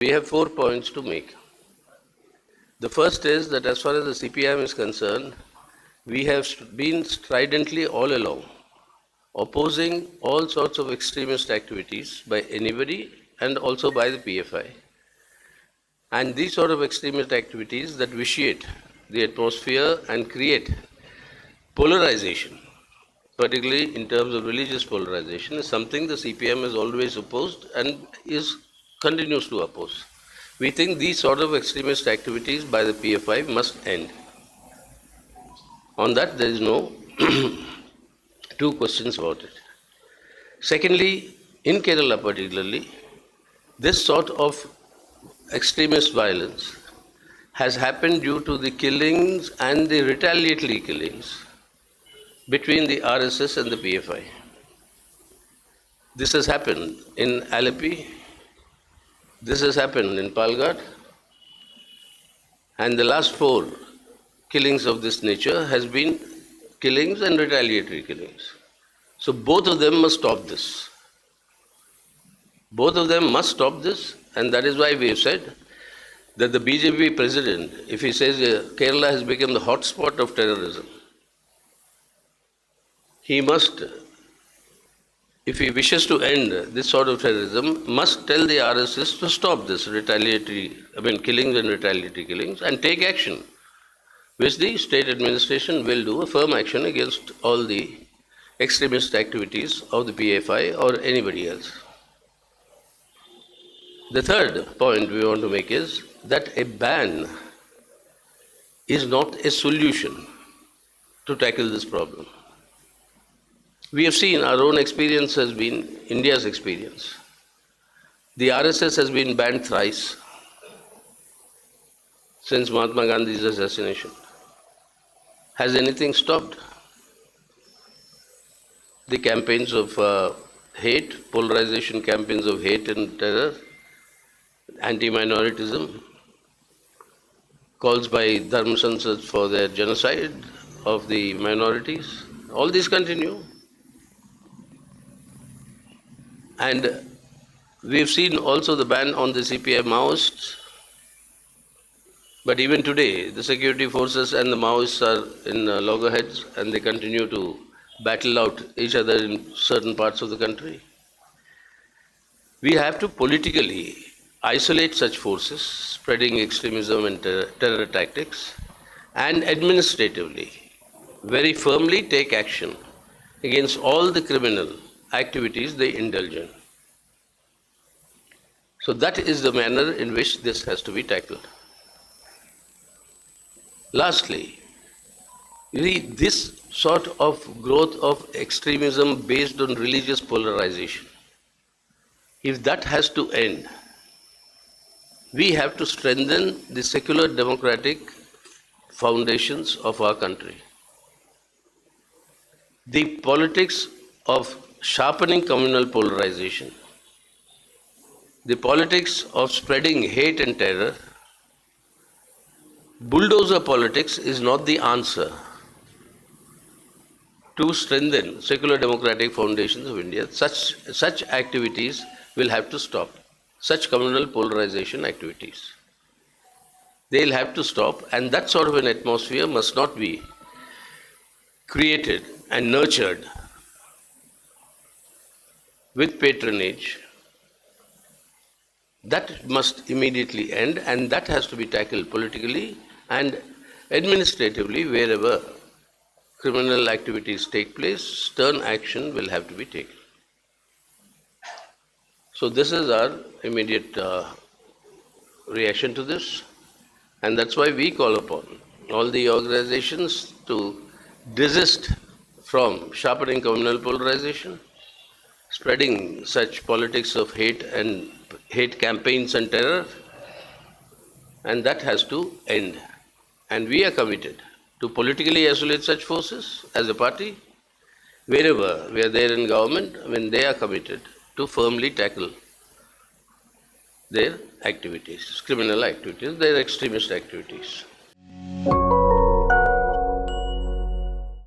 We have 4 points to make. The first is that as far as the CPIM is concerned, we have been stridently all along opposing all sorts of extremist activities by anybody and also by the PFI. And these sort of extremist activities that vitiate the atmosphere and create polarization, particularly in terms of religious polarization, is something the CPM has always opposed and continues to oppose. We think these sort of extremist activities by the PFI must end. On that, there is no two questions about it. Secondly, in Kerala particularly, this sort of extremist violence has happened due to the killings and the retaliatory killings between the RSS and the PFI. This has happened in Alleppey, this has happened in Palakkad, and the last 4 killings of this nature has been killings and retaliatory killings. So both of them must stop this. Both of them must stop this, and that is why we have said that the BJP president, if he says Kerala has become the hotspot of terrorism, he must, if he wishes to end this sort of terrorism, must tell the RSS to stop this killings and retaliatory killings and take action, which the state administration will do, a firm action against all the extremist activities of the PFI or anybody else. The third point we want to make is that a ban is not a solution to tackle this problem. We have seen our own experience has been India's experience. The RSS has been banned thrice since Mahatma Gandhi's assassination. Has anything stopped? The campaigns of hate, polarization campaigns of hate and terror, anti-minoritism, calls by Dharma Sansads for their genocide of the minorities, all these continue. And we have seen also the ban on the CPI Maoists. But even today, the security forces and the Maoists are in loggerheads and they continue to battle out each other in certain parts of the country. We have to politically isolate such forces spreading extremism and terror tactics, and administratively, very firmly take action against all the criminal activities they indulge in. So that is the manner in which this has to be tackled. Lastly, this sort of growth of extremism based on religious polarization, if that has to end, we have to strengthen the secular democratic foundations of our country. The politics of sharpening communal polarization, the politics of spreading hate and terror, bulldozer politics is not the answer to strengthen secular democratic foundations of India. Such activities will have to stop. Such communal polarization activities. They'll have to stop, and that sort of an atmosphere must not be created and nurtured with patronage. That must immediately end, and that has to be tackled politically and administratively. Wherever criminal activities take place, stern action will have to be taken. So this is our immediate reaction to this, and that's why we call upon all the organizations to desist from sharpening communal polarization, spreading such politics of hate and hate campaigns and terror, and that has to end. And we are committed to politically isolate such forces as a party. Wherever we are there in government, when they are committed to firmly tackle their activities, criminal activities, their extremist activities.